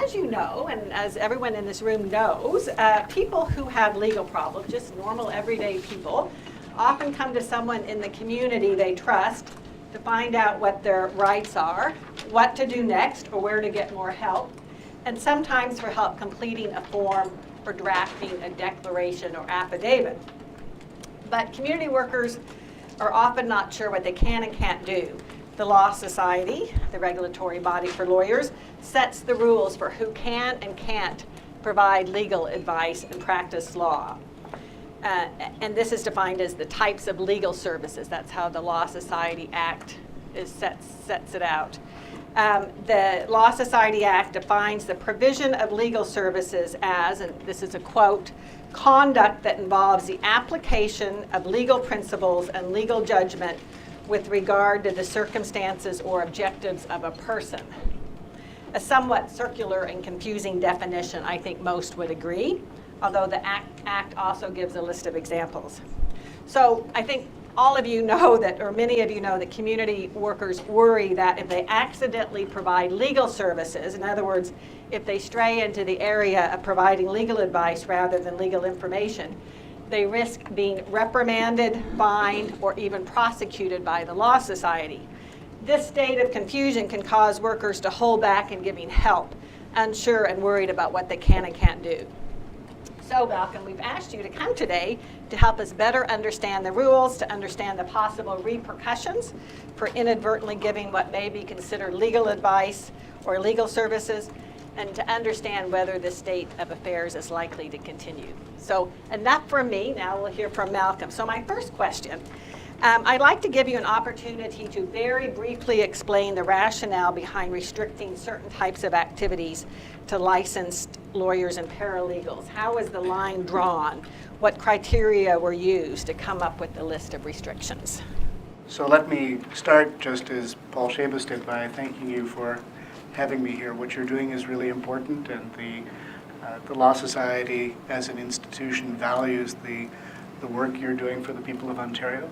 as you know, and as everyone in this room knows, people who have legal problems, just normal everyday people, often come to someone in the community they trust to find out what their rights are, what to do next, or where to get more help, and sometimes for help completing a form or drafting a declaration or affidavit. But community workers are often not sure what they can and can't do. The Law Society, the regulatory body for lawyers, sets the rules for who can and can't provide legal advice and practice law. And this is defined as the types of legal services. That's how the Law Society Act sets it out. The Law Society Act defines the provision of legal services as, and this is a quote, conduct that involves the application of legal principles and legal judgment with regard to the circumstances or objectives of a person. A somewhat circular and confusing definition, I think most would agree, although the Act also gives a list of examples. So I think all of you know that, or many of you know that community workers worry that if they accidentally provide legal services, in other words, if they stray into the area of providing legal advice rather than legal information, they risk being reprimanded, fined, or even prosecuted by the Law Society. This state of confusion can cause workers to hold back in giving help, unsure and worried about what they can and can't do. So, Malcolm, we've asked you to come today to help us better understand the rules, to understand the possible repercussions for inadvertently giving what may be considered legal advice or legal services, and to understand whether this state of affairs is likely to continue. So, enough from me. Now we'll hear from Malcolm. So my first question, I'd like to give you an opportunity to very briefly explain the rationale behind restricting certain types of activities to licensed lawyers and paralegals. How was the line drawn? What criteria were used to come up with the list of restrictions? So let me start just as Paul Shabas did by thanking you for having me here. What you're doing is really important, and the Law Society as an institution values the work you're doing for the people of Ontario.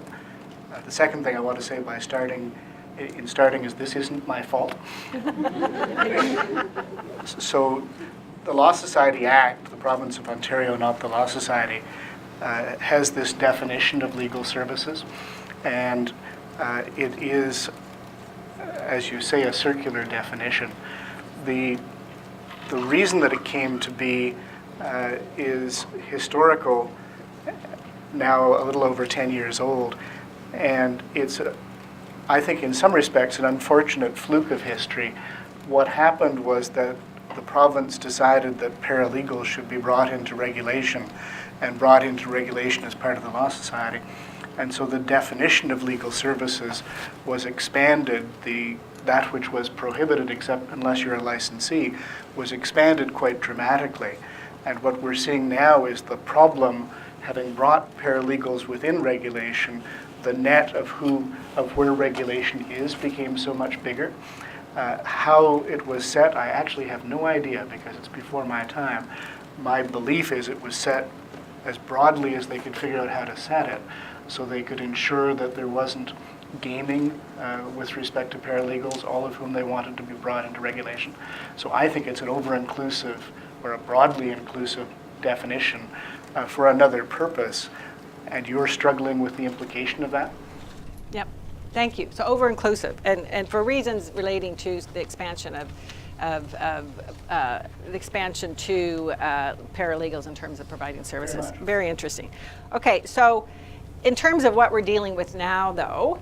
The second thing I want to say by starting is this isn't my fault. So the Law Society Act, the Province of Ontario, not the Law Society, has this definition of legal services, and it is, as you say, a circular definition. The reason that it came to be is historical, now a little over 10 years old, and it's, I think in some respects, an unfortunate fluke of history. What happened was that the province decided that paralegals should be brought into regulation, and brought into regulation as part of the Law Society. And so the definition of legal services was expanded. That which was prohibited, except unless you're a licensee, was expanded quite dramatically. And what we're seeing now is the problem, having brought paralegals within regulation, the net of where regulation is became so much bigger. How it was set, I actually have no idea because it's before my time. My belief is it was set as broadly as they could figure out how to set it, so they could ensure that there wasn't gaming with respect to paralegals, all of whom they wanted to be brought into regulation. So I think it's an over-inclusive or a broadly inclusive definition for another purpose, and you're struggling with the implication of that? Yep, thank you. So over-inclusive, and for reasons relating to the expansion to paralegals in terms of providing services. Very interesting. Okay, so in terms of what we're dealing with now, though,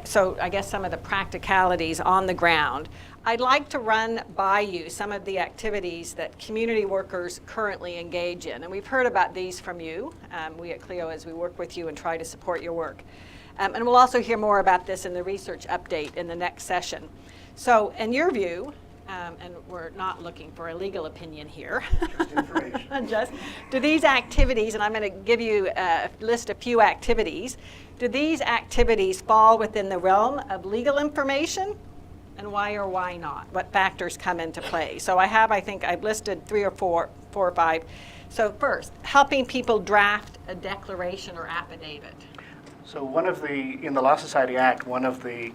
so I guess some of the practicalities on the ground, I'd like to run by you some of the activities that community workers currently engage in. And we've heard about these from you, we at CLEO, as we work with you and try to support your work. And we'll also hear more about this in the research update in the next session. So in your view, and we're not looking for a legal opinion here. Just information. Do these activities, and I'm going to give you list a few activities, do these activities fall within the realm of legal information? And why or why not? What factors come into play? So I think I've listed four or five. So first, helping people draft a declaration or affidavit. So in the Law Society Act, one of the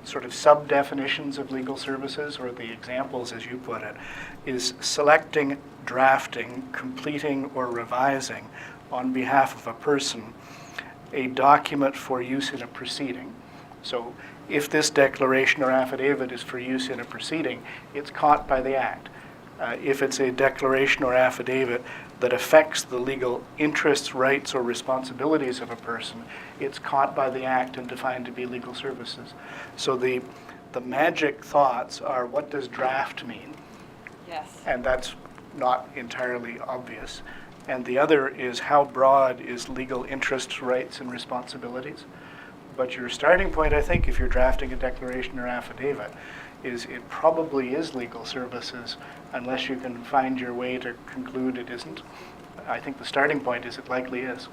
sort of sub-definitions of legal services, or the examples as you put it, is selecting, drafting, completing, or revising on behalf of a person a document for use in a proceeding. So if this declaration or affidavit is for use in a proceeding, it's caught by the Act. If it's a declaration or affidavit that affects the legal interests, rights, or responsibilities of a person, it's caught by the Act and defined to be legal services. So the magic thoughts are, what does draft mean? Yes. And that's not entirely obvious. And the other is, how broad is legal interests, rights, and responsibilities? But your starting point, I think, if you're drafting a declaration or affidavit, is it probably is legal services unless you can find your way to conclude it isn't. I think the starting point is it likely is.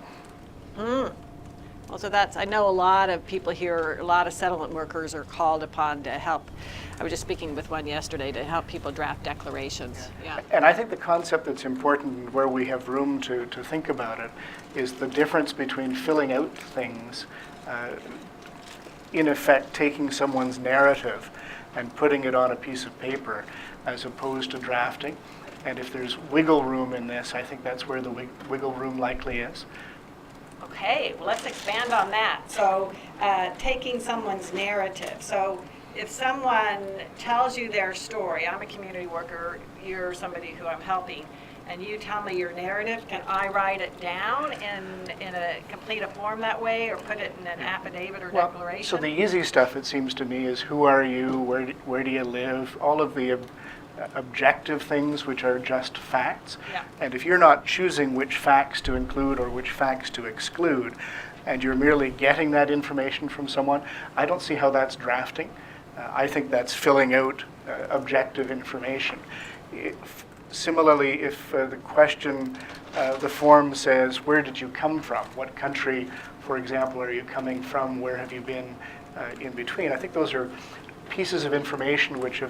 Well, so that's, I know a lot of people here, a lot of settlement workers are called upon to help. I was just speaking with one yesterday to help people draft declarations. Yeah. And I think the concept that's important, and where we have room to think about it, is the difference between filling out things, in effect taking someone's narrative and putting it on a piece of paper, as opposed to drafting. And if there's wiggle room in this, I think that's where the wiggle room likely is. Okay, well, let's expand on that. So taking someone's narrative. So if someone tells you their story, I'm a community worker, you're somebody who I'm helping, and you tell me your narrative, can I write it down in a complete a form that way, or put it in an affidavit or declaration? So the easy stuff, it seems to me, is who are you, where do you live, all of the objective things which are just facts. Yeah. And if you're not choosing which facts to include or which facts to exclude, and you're merely getting that information from someone, I don't see how that's drafting. I think that's filling out objective information. Similarly, if the question, the form says, where did you come from? What country, for example, are you coming from? Where have you been in between? I think those are pieces of information which,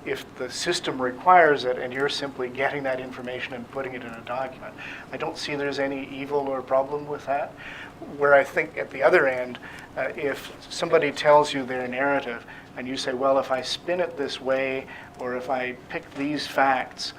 if the system requires it and you're simply getting that information and putting it in a document, I don't see there's any evil or problem with that. Where I think at the other end, if somebody tells you their narrative and you say, well, if I spin it this way, or if I pick these facts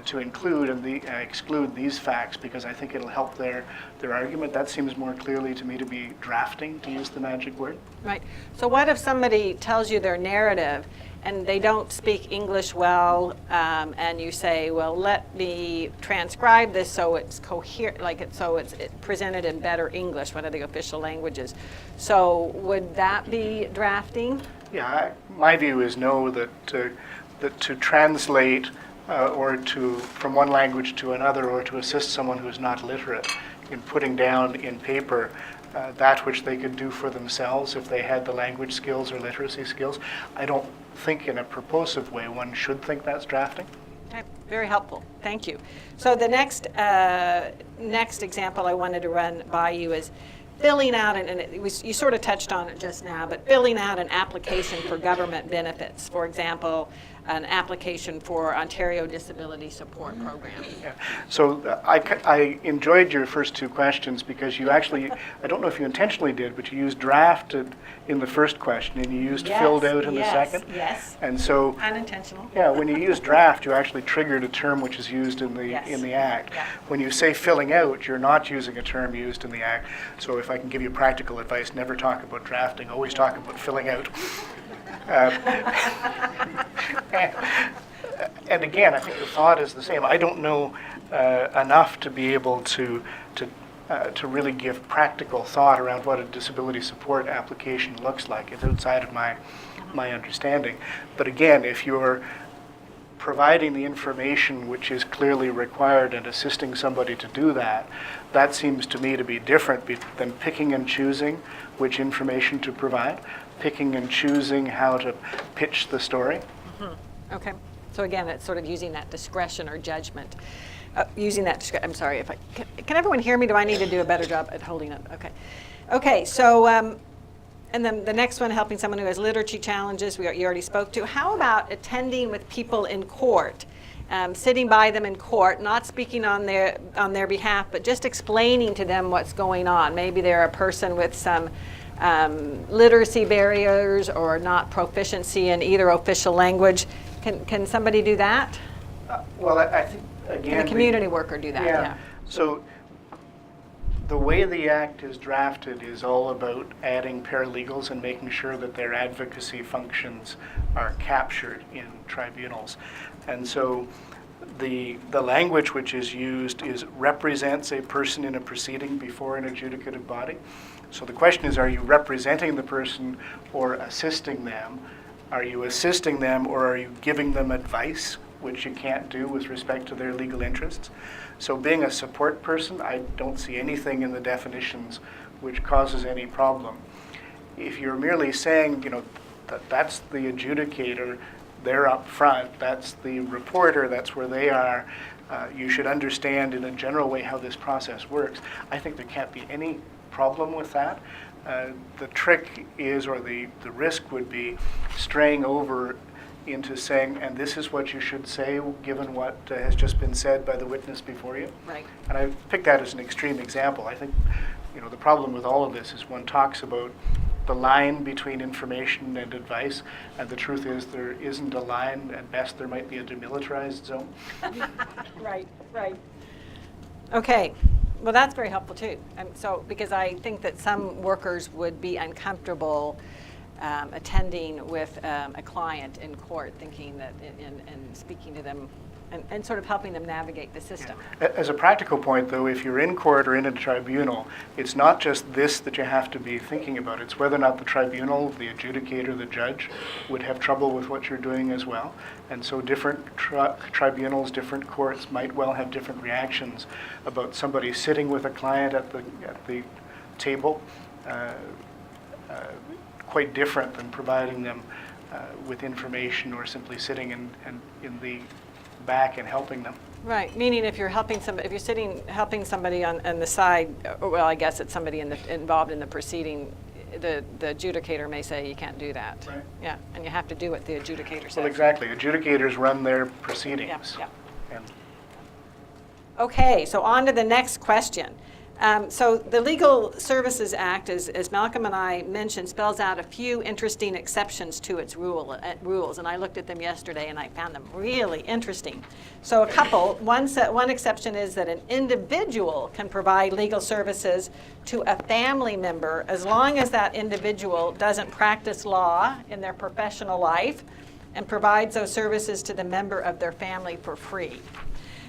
to include and exclude these facts because I think it'll help their argument, that seems more clearly to me to be drafting, to use the magic word. Right. So what if somebody tells you their narrative and they don't speak English well, and you say, well, let me transcribe this so it's coherent, so it's presented in better English, one of the official languages. So would that be drafting? Yeah, my view is no, that to translate or from one language to another, or to assist someone who's not literate in putting down in paper that which they could do for themselves if they had the language skills or literacy skills, I don't think in a purposive way one should think that's drafting. Okay, very helpful. Thank you. So the next example I wanted to run by you is filling out, you sort of touched on it just now, but filling out an application for government benefits. For example, an application for Ontario Disability Support Program. Yeah. So I enjoyed your first two questions because you actually, I don't know if you intentionally did, but you used drafted in the first question and you used filled out in the second. Yes. And so, unintentional. Yeah, when you use draft, you actually triggered a term which is used in the Act. Yeah. When you say filling out, you're not using a term used in the Act. So if I can give you practical advice, never talk about drafting, always talk about filling out. And again, I think the thought is the same. I don't know enough to be able to really give practical thought around what a disability support application looks like. It's outside of my understanding. But again, if you're providing the information which is clearly required and assisting somebody to do that, that seems to me to be different than picking and choosing which information to provide, picking and choosing how to pitch the story. Mm-hmm. Okay. So again, it's sort of using that discretion or judgment. I'm sorry, if can everyone hear me? Do I need to do a better job at holding up? Okay. Okay, so, and then the next one, helping someone who has literacy challenges, you already spoke to. How about attending with people in court, sitting by them in court, not speaking on their behalf, but just explaining to them what's going on? Maybe they're a person with some literacy barriers or not proficiency in either official language. Can somebody do that? Well, I think, again... Can a community worker do that? Yeah. So the way the Act is drafted is all about adding paralegals and making sure that their advocacy functions are captured in tribunals. And so the language which is used is represents a person in a proceeding before an adjudicative body. So the question is, are you representing the person or assisting them? Are you assisting them or are you giving them advice, which you can't do with respect to their legal interests? So being a support person, I don't see anything in the definitions which causes any problem. If you're merely saying, that's the adjudicator, they're up front, that's the reporter, that's where they are, you should understand in a general way how this process works, I think there can't be any problem with that. The trick is, or the risk would be straying over into saying, and this is what you should say given what has just been said by the witness before you. Right. And I picked that as an extreme example. I think, the problem with all of this is one talks about the line between information and advice, and the truth is there isn't a line. At best, there might be a demilitarized zone. Right. Okay. Well, that's very helpful too. Because I think that some workers would be uncomfortable attending with a client in court, thinking that and speaking to them and sort of helping them navigate the system. Yeah. As a practical point, though, if you're in court or in a tribunal, it's not just this that you have to be thinking about. It's whether or not the tribunal, the adjudicator, the judge would have trouble with what you're doing as well. And so different tribunals, different courts might well have different reactions about somebody sitting with a client at the table, quite different than providing them with information or simply sitting in the back and helping them. Right. Meaning, if you're helping if you're sitting helping somebody on the side, well, I guess it's somebody involved in the proceeding, the adjudicator may say you can't do that. Right. Yeah, and you have to do what the adjudicator says. Well, exactly. Adjudicators run their proceedings. Yeah. And Okay, so on to the next question. So the Legal Services Act, as Malcolm and I mentioned, spells out a few interesting exceptions to its rules, and I looked at them yesterday and I found them really interesting. So a couple. One exception is that an individual can provide legal services to a family member as long as that individual doesn't practice law in their professional life and provides those services to the member of their family for free.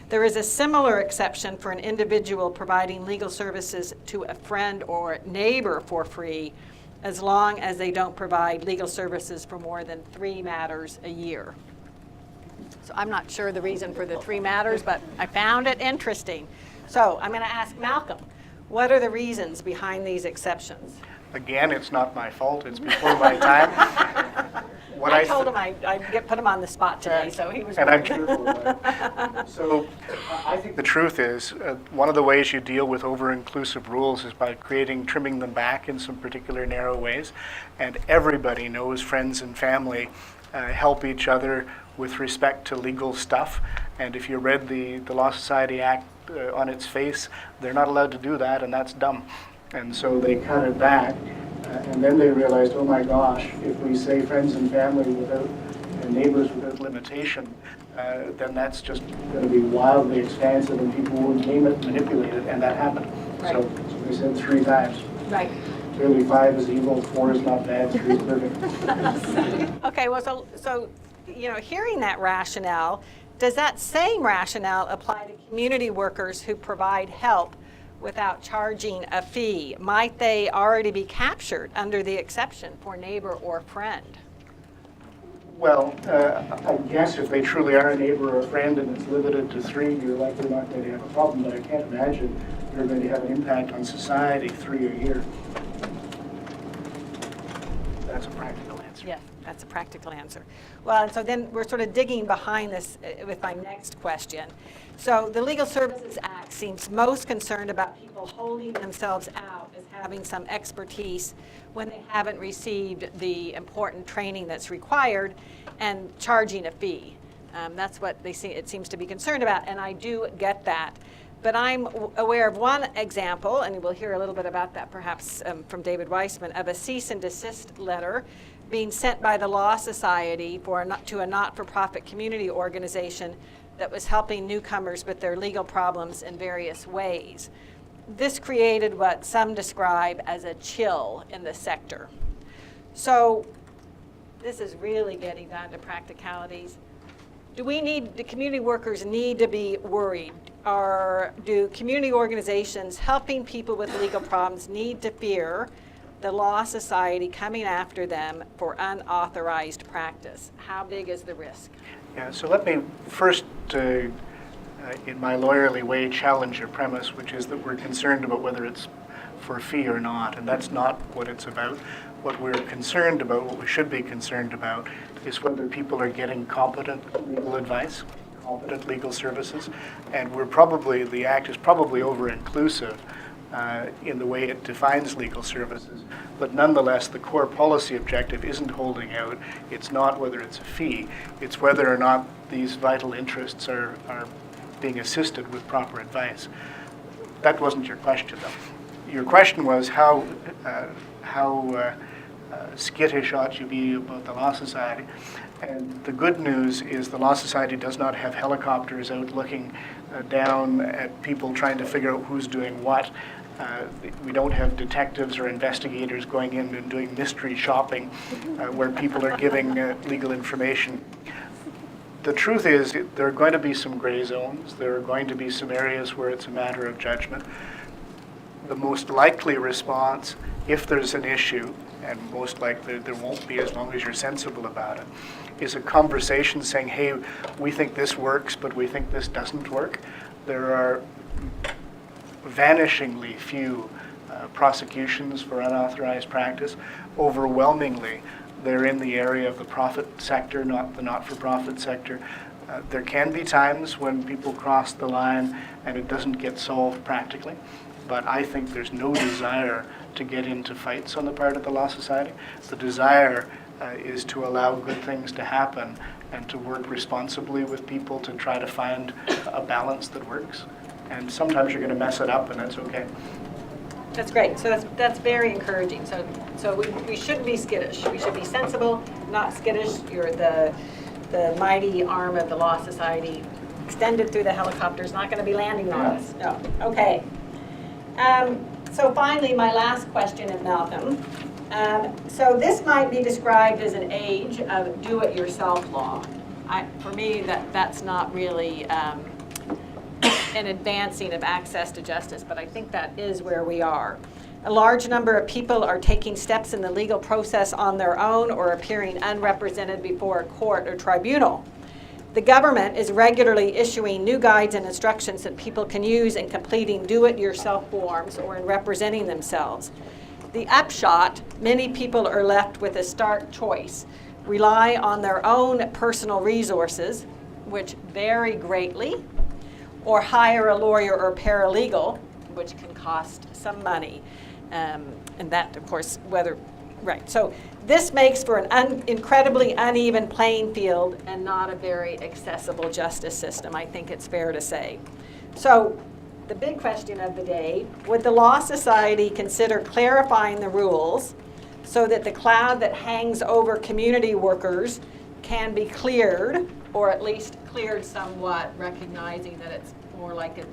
There is a similar exception for an individual providing legal services to a friend or neighbor for free as long as they don't provide legal services for more than 3 matters a year. So I'm not sure the reason for the 3 matters, but I found it interesting. So I'm going to ask Malcolm, what are the reasons behind these exceptions? again, it's not my fault. It's before my time. I told him I'd put him on the spot today, so he was. And I'm careful about it. So I think the truth is, one of the ways you deal with over-inclusive rules is by trimming them back in some particular narrow ways. And everybody knows friends and family help each other with respect to legal stuff. And if you read the Law Society Act on its face, they're not allowed to do that, and that's dumb. And so they cut it back. And then they realized, oh my gosh, if we say friends and family without, and neighbors without limitation, then that's just going to be wildly expansive and people will name it, manipulate it, and that happened. Right. So they said 3 times. Right. Clearly 5 is evil, 4 is not bad, 3 is perfect. Okay, well, so hearing that rationale, does that same rationale apply to community workers who provide help without charging a fee? Might they already be captured under the exception for neighbor or friend? Well, I guess if they truly are a neighbor or a friend and it's limited to 3, you're likely not going to have a problem, but I can't imagine you're going to have an impact on society 3 a year. That's a practical answer. Yeah, that's a practical answer. Well, and so then we're sort of digging behind this with my next question. So the Legal Services Act seems most concerned about people holding themselves out as having some expertise when they haven't received the important training that's required and charging a fee. That's what it seems to be concerned about, and I do get that. But I'm aware of one example, and we'll hear a little bit about that perhaps from David Weissman, of a cease and desist letter being sent by the Law Society to a not-for-profit community organization that was helping newcomers with their legal problems in various ways. This created what some describe as a chill in the sector. So this is really getting down to practicalities. Do community workers need to be worried? Or do community organizations helping people with legal problems need to fear the Law Society coming after them for unauthorized practice? How big is the risk? Yeah, so let me first, in my lawyerly way, challenge your premise, which is that we're concerned about whether it's for a fee or not, and that's not what it's about. What we're concerned about, what we should be concerned about, is whether people are getting competent legal advice, competent legal services, and the Act is probably over-inclusive in the way it defines legal services, but nonetheless the core policy objective isn't holding out. It's not whether it's a fee, it's whether or not these vital interests are being assisted with proper advice. That wasn't your question, though. Your question was how skittish ought you be about the Law Society. And the good news is the Law Society does not have helicopters out looking down at people trying to figure out who's doing what. We don't have detectives or investigators going in and doing mystery shopping where people are giving legal information. The truth is there are going to be some gray zones. There are going to be some areas where it's a matter of judgment. The most likely response, if there's an issue, and most likely there won't be as long as you're sensible about it, is a conversation saying, hey, we think this works, but we think this doesn't work. There are vanishingly few prosecutions for unauthorized practice. Overwhelmingly, they're in the area of the profit sector, not the not-for-profit sector. There can be times when people cross the line and it doesn't get solved practically, but I think there's no desire to get into fights on the part of the Law Society. The desire is to allow good things to happen and to work responsibly with people to try to find a balance that works. And sometimes you're going to mess it up, and that's okay. That's great. So that's very encouraging. So we shouldn't be skittish. We should be sensible, not skittish. You're the mighty arm of the Law Society, extended through the helicopters, not going to be landing on us. No. Okay. So finally, my last question of Malcolm. So this might be described as an age of do-it-yourself law. For me, that's not really an advancing of access to justice, but I think that is where we are. A large number of people are taking steps in the legal process on their own or appearing unrepresented before a court or tribunal. The government is regularly issuing new guides and instructions that people can use in completing do-it-yourself forms or in representing themselves. The upshot, many people are left with a stark choice: rely on their own personal resources, which vary greatly, or hire a lawyer or paralegal, which can cost some money. And that, of course, right. So this makes for an incredibly uneven playing field and not a very accessible justice system, I think it's fair to say. So the big question of the day, would the Law Society consider clarifying the rules so that the cloud that hangs over community workers can be cleared, or at least cleared somewhat, recognizing that it's more like a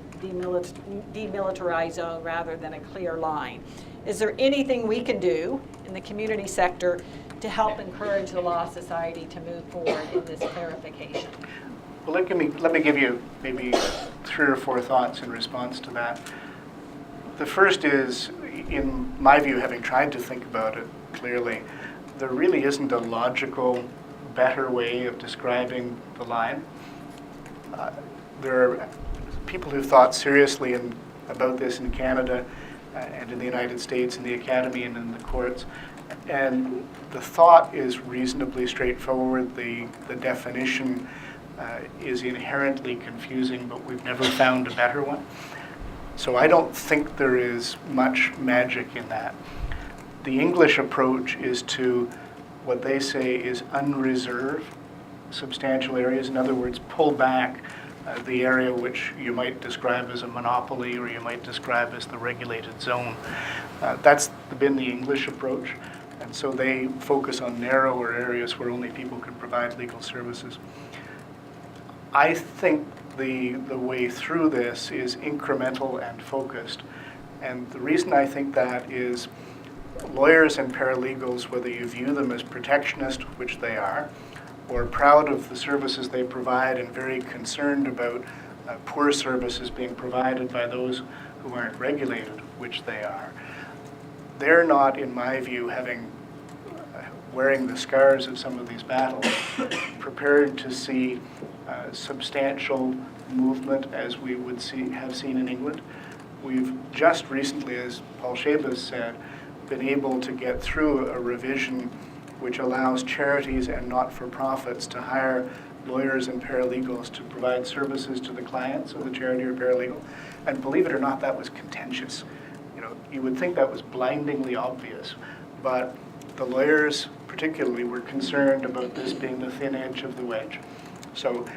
demilitarized zone rather than a clear line? Is there anything we can do in the community sector to help encourage the Law Society to move forward in this clarification? Well, let me give you maybe 3 or 4 thoughts in response to that. The first is, in my view, having tried to think about it clearly, there really isn't a logical, better way of describing the line. There are people who've thought seriously about this in Canada and in the United States, in the academy and in the courts. And the thought is reasonably straightforward. The definition is inherently confusing, but we've never found a better one. So I don't think there is much magic in that. The English approach is to what they say is unreserve substantial areas. In other words, pull back the area which you might describe as a monopoly or you might describe as the regulated zone. That's been the English approach, and so they focus on narrower areas where only people can provide legal services. I think the way through this is incremental and focused, and the reason I think that is lawyers and paralegals, whether you view them as protectionist, which they are, or proud of the services they provide and very concerned about poor services being provided by those who aren't regulated, which they are, they're not, in my view, wearing the scars of some of these battles, prepared to see substantial movement as we would have seen in England. We've just recently, as Paul Shabas said, been able to get through a revision which allows charities and not-for-profits to hire lawyers and paralegals to provide services to the clients of the charity or paralegal. And believe it or not, that was contentious. You would think that was blindingly obvious, but the lawyers particularly were concerned about this being the thin edge of the wedge. So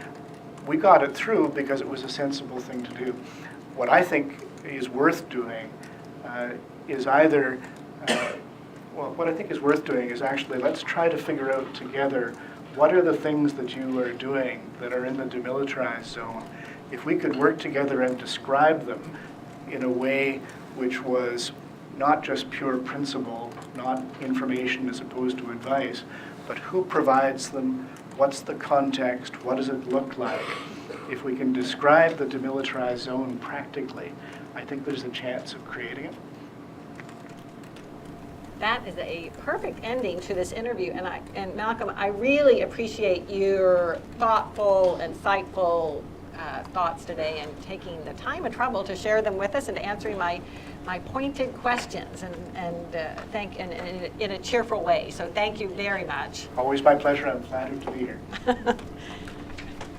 we got it through because it was a sensible thing to do. What I think is worth doing is either what I think is worth doing is actually let's try to figure out together what are the things that you are doing that are in the demilitarized zone. If we could work together and describe them in a way which was not just pure principle, not information as opposed to advice, but who provides them, what's the context, what does it look like. If we can describe the demilitarized zone practically, I think there's a chance of creating it. That is a perfect ending to this interview. And Malcolm, I really appreciate your thoughtful, insightful thoughts today and taking the time and trouble to share them with us and answering my pointed questions and in a cheerful way. So thank you very much. Always my pleasure. I'm flattered to be here.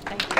Thank you.